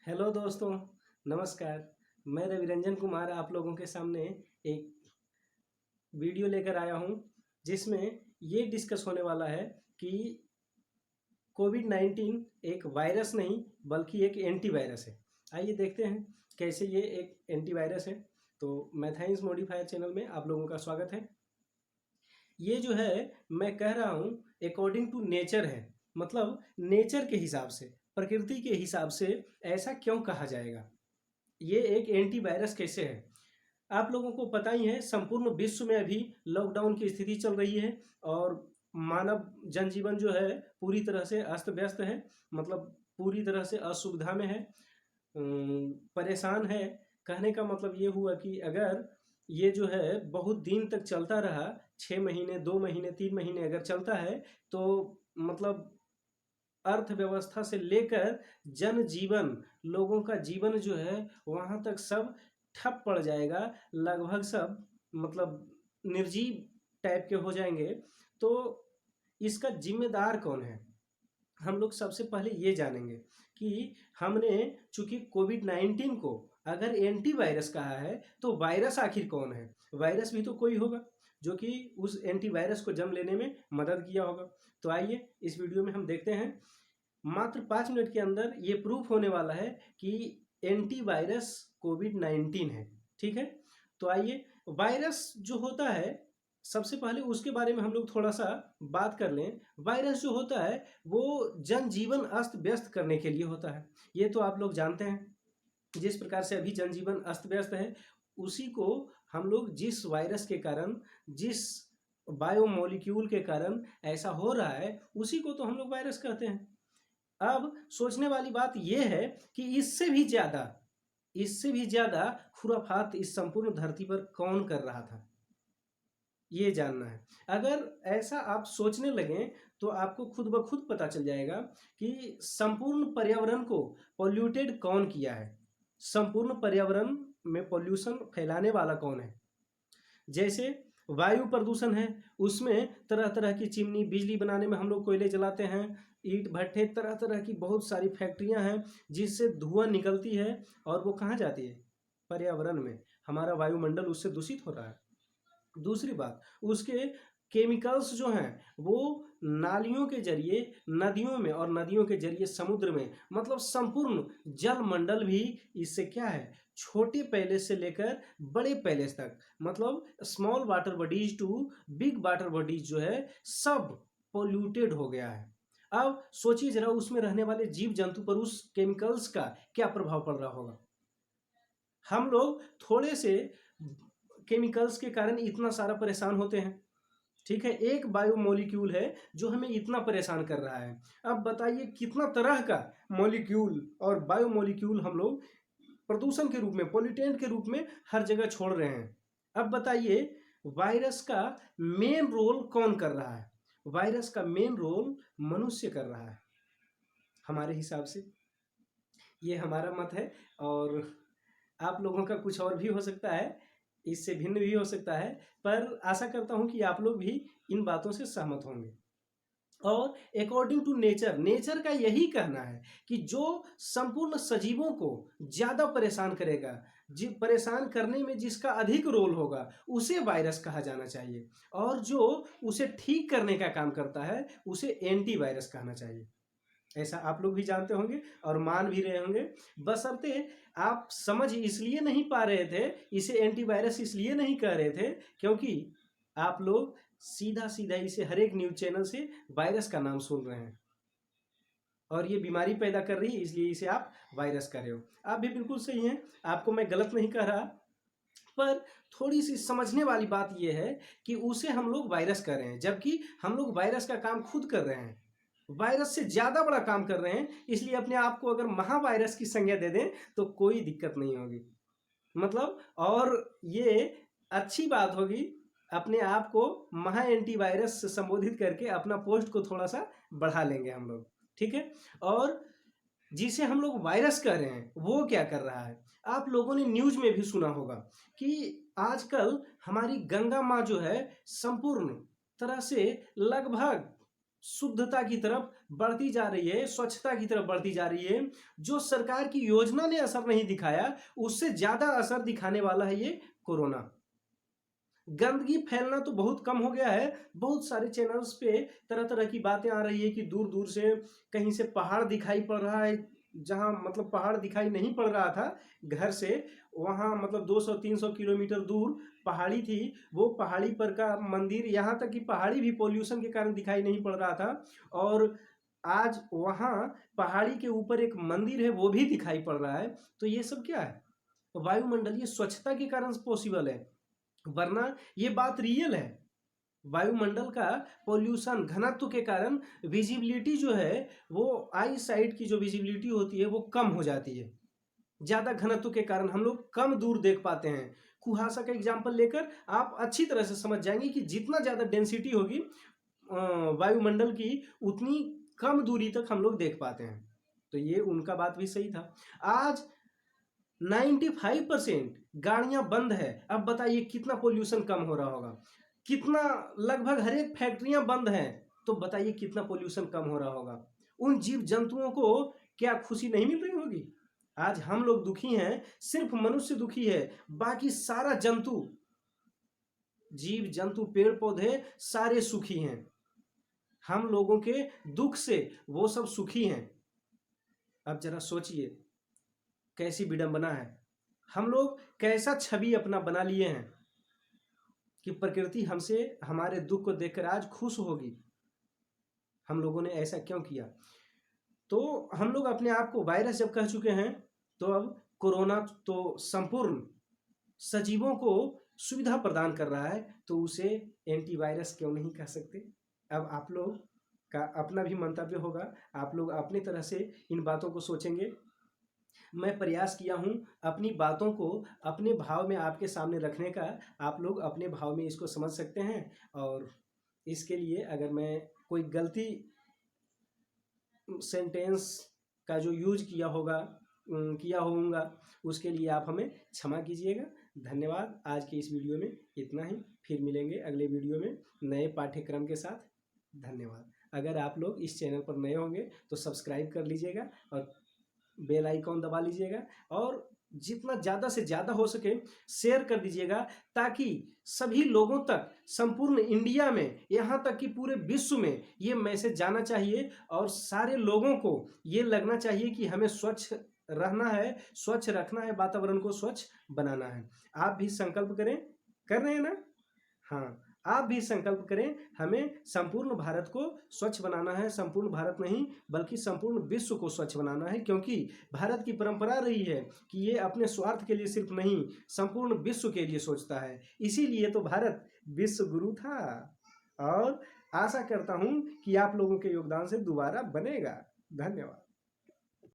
Hello दोस्तों, नमस्कार। मैं रविरंजन कुमार आप लोगों के सामने एक वीडियो लेकर आया हूं, जिसमें ये डिस्कस होने वाला है कि कोविड-19 एक वायरस नहीं बल्कि एक एंटीवायरस है। आइए देखते हैं कैसे ये एक एंटीवायरस है। तो मैथाइंस मॉडिफायर चैनल में आप लोगों का स्वागत है। ये जो है मैं कह रहा हूँ अकॉर्डिंग टू नेचर है, मतलब नेचर के हिसाब से, प्रकृति के हिसाब से ऐसा क्यों कहा जाएगा। ये एक एंटीवायरस कैसे है। आप लोगों को पता ही है, संपूर्ण विश्व में अभी लॉकडाउन की स्थिति चल रही है और मानव जनजीवन जो है पूरी तरह से अस्त व्यस्त है, मतलब पूरी तरह से असुविधा में है, परेशान है। कहने का मतलब ये हुआ कि अगर ये जो है बहुत दिन तक चलता रहा, 6 महीने, 2 महीने, 3 महीने अगर चलता है, तो मतलब अर्थव्यवस्था से लेकर जनजीवन, लोगों का जीवन जो है वहाँ तक सब ठप पड़ जाएगा। लगभग सब मतलब निर्जीव टाइप के हो जाएंगे। तो इसका जिम्मेदार कौन है, हम लोग सबसे पहले ये जानेंगे कि हमने चूंकि कोविड-19 को अगर एंटीवायरस कहा है, तो वायरस आखिर कौन है। वायरस भी तो कोई होगा जो कि उस एंटीवायरस को जन्म लेने में मदद किया होगा। तो आइए इस वीडियो में हम देखते हैं। मात्र 5 मिनट के अंदर ये प्रूफ होने वाला है कि एंटीवायरस कोविड-19 है। ठीक है, तो आइए वायरस जो होता है, सबसे पहले उसके बारे में हम लोग थोड़ा सा बात कर लें। वायरस जो होता है वो जनजीवन अस्त व्यस्त करने के लिए होता है। ये तो आप लोग जानते हैं। जिस प्रकार से अभी जनजीवन अस्त व्यस्त है, उसी को हम लोग जिस वायरस के कारण, जिस बायोमोलिक्यूल के कारण ऐसा हो रहा है, उसी को तो हम लोग वायरस कहते हैं। अब सोचने वाली बात यह है कि इससे भी ज्यादा खुराफात इस संपूर्ण धरती पर कौन कर रहा था, ये जानना है। अगर ऐसा आप सोचने लगें तो आपको खुद ब खुद पता चल जाएगा कि संपूर्ण पर्यावरण को पॉल्यूटेड कौन किया है, संपूर्ण पर्यावरण में पॉल्यूशन फैलाने वाला कौन है। जैसे वायु प्रदूषण है, उसमें तरह तरह की चिमनी, बिजली बनाने में हम लोग कोयले जलाते हैं, ईंट भट्ठे, तरह तरह की बहुत सारी फैक्ट्रियां हैं जिससे धुआं निकलती है और वो कहाँ जाती है, पर्यावरण में। हमारा वायुमंडल उससे दूषित हो रहा है। दूसरी बात, उसके केमिकल्स जो हैं वो नालियों के जरिए नदियों में और नदियों के जरिए समुद्र में, मतलब संपूर्ण जल मंडल भी इससे क्या है, छोटे पैलेस से लेकर बड़े पैलेस तक, मतलब small water bodies to big water bodies जो है सब पोल्यूटेड हो गया है। अब सोचिए जरा, उसमें रहने वाले जीव जंतु पर उस केमिकल्स का क्या प्रभाव पड़ रहा होगा। हम लोग थोड़े से केमिकल्स के कारण इतना सारा परेशान होते हैं। ठीक है, एक बायोमोलिक्यूल है जो हमें इतना परेशान कर रहा है। अब बताइए कितना तरह का मॉलिक्यूल और बायोमोलिक्यूल हम लोग प्रदूषण के रूप में, पोल्यूटेंट के रूप में हर जगह छोड़ रहे हैं। अब बताइए वायरस का मेन रोल कौन कर रहा है। वायरस का मेन रोल मनुष्य कर रहा है हमारे हिसाब से। ये हमारा मत है और आप लोगों का कुछ और भी हो सकता है, इससे भिन्न भी हो सकता है, पर आशा करता हूं कि आप लोग भी इन बातों से सहमत होंगे। और अकॉर्डिंग टू नेचर, नेचर का यही कहना है कि जो संपूर्ण सजीवों को ज्यादा परेशान करेगा, परेशान करने में जिसका अधिक रोल होगा, उसे वायरस कहा जाना चाहिए, और जो उसे ठीक करने का काम करता है उसे एंटीवायरस कहना चाहिए। ऐसा आप लोग भी जानते होंगे और मान भी रहे होंगे। बशर्ते आप समझ इसलिए नहीं पा रहे थे, इसे एंटीवायरस इसलिए नहीं कह रहे थे, क्योंकि आप लोग सीधा सीधा इसे हर एक न्यूज चैनल से वायरस का नाम सुन रहे हैं और ये बीमारी पैदा कर रही है, इसलिए इसे आप वायरस कर रहे हो। आप भी बिल्कुल सही हैं, आपको मैं गलत नहीं कह रहा, पर थोड़ी सी समझने वाली बात यह है कि उसे हम लोग वायरस कर रहे हैं, जबकि हम लोग वायरस का काम खुद कर रहे हैं, वायरस से ज्यादा बड़ा काम कर रहे हैं। इसलिए अपने आप को अगर महावायरस की संज्ञा दे दें तो कोई दिक्कत नहीं होगी, मतलब, और ये अच्छी बात होगी। अपने आप को महा एंटीवायरस से संबोधित करके अपना पोस्ट को थोड़ा सा बढ़ा लेंगे हम लोग। ठीक है, और जिसे हम लोग वायरस कह रहे हैं वो क्या कर रहा है। आप लोगों ने न्यूज में भी सुना होगा कि आजकल हमारी गंगा माँ जो है संपूर्ण तरह से लगभग शुद्धता की तरफ बढ़ती जा रही है, स्वच्छता की तरफ बढ़ती जा रही है। जो सरकार की योजना ने असर नहीं दिखाया, उससे ज्यादा असर दिखाने वाला है ये कोरोना। गंदगी फैलना तो बहुत कम हो गया है। बहुत सारे चैनल्स पे तरह तरह की बातें आ रही है कि दूर दूर से कहीं से पहाड़ दिखाई पड़ रहा है, जहां मतलब पहाड़ दिखाई नहीं पड़ रहा था घर से, वहां मतलब 200-300 किलोमीटर दूर पहाड़ी थी। वो पहाड़ी पर का मंदिर, यहाँ तक कि पहाड़ी भी पोल्यूशन के कारण दिखाई नहीं पड़ रहा था। और आज वहां पहाड़ी के ऊपर एक मंदिर है, वो भी दिखाई पड़ रहा है। तो ये सब क्या है? वायुमंडलीय स्वच्छता के कारण पॉसिबल है, वरना ये बात रियल है। वायुमंडल का पोल्यूशन घनत्व के कारण विजिबिलिटी जो है, वो आई साइट की जो विजिबिलिटी होती है वो कम हो जाती है। ज्यादा घनत्व के कारण हम लोग कम दूर देख पाते हैं। कुहासा का एग्जांपल लेकर आप अच्छी तरह से समझ जाएंगे कि जितना ज्यादा डेंसिटी होगी वायुमंडल की, उतनी कम दूरी तक हम लोग देख पाते हैं। तो ये उनका बात भी सही था। आज 95% गाड़ियां बंद है। अब बताइए कितना पोल्यूशन कम हो रहा होगा। कितना, लगभग हर एक फैक्ट्रियां बंद हैं, तो बताइए कितना पोल्यूशन कम हो रहा होगा। उन जीव जंतुओं को क्या खुशी नहीं मिल रही होगी? आज हम लोग दुखी हैं, सिर्फ मनुष्य दुखी है, बाकी सारा जंतु, जीव जंतु, पेड़ पौधे सारे सुखी हैं। हम लोगों के दुख से वो सब सुखी हैं। अब जरा सोचिए कैसी विडंबना है। हम लोग कैसा छवि अपना बना लिए हैं कि प्रकृति हमसे, हमारे दुख को देखकर आज खुश होगी। हम लोगों ने ऐसा क्यों किया? तो हम लोग अपने आप को वायरस जब कह चुके हैं, तो अब कोरोना तो संपूर्ण सजीवों को सुविधा प्रदान कर रहा है, तो उसे एंटीवायरस क्यों नहीं कह सकते? अब आप लोग का अपना भी मंतव्य होगा, आप लोग अपनी तरह से इन बातों को सोचेंगे। मैं प्रयास किया हूँ अपनी बातों को अपने भाव में आपके सामने रखने का। आप लोग अपने भाव में इसको समझ सकते हैं। और इसके लिए अगर मैं कोई गलती सेंटेंस का जो यूज किया होऊंगा, उसके लिए आप हमें क्षमा कीजिएगा। धन्यवाद। आज के इस वीडियो में इतना ही। फिर मिलेंगे अगले वीडियो में नए पाठ्यक्रम के साथ। धन्यवाद। अगर आप लोग इस चैनल पर नए होंगे तो सब्सक्राइब कर लीजिएगा और बेल आइकॉन दबा लीजिएगा, और जितना ज़्यादा से ज़्यादा हो सके शेयर कर दीजिएगा, ताकि सभी लोगों तक, संपूर्ण इंडिया में, यहाँ तक कि पूरे विश्व में ये मैसेज जाना चाहिए। और सारे लोगों को ये लगना चाहिए कि हमें स्वच्छ रहना है, स्वच्छ रखना है, वातावरण को स्वच्छ बनाना है। आप भी संकल्प करें, कर रहे हैं ना? हाँ, आप भी संकल्प करें। हमें संपूर्ण भारत को स्वच्छ बनाना है। संपूर्ण भारत नहीं, बल्कि संपूर्ण विश्व को स्वच्छ बनाना है, क्योंकि भारत की परंपरा रही है कि ये अपने स्वार्थ के लिए सिर्फ नहीं, संपूर्ण विश्व के लिए सोचता है। इसीलिए तो भारत विश्व गुरु था। और आशा करता हूं कि आप लोगों के योगदान से दोबारा बनेगा। धन्यवाद।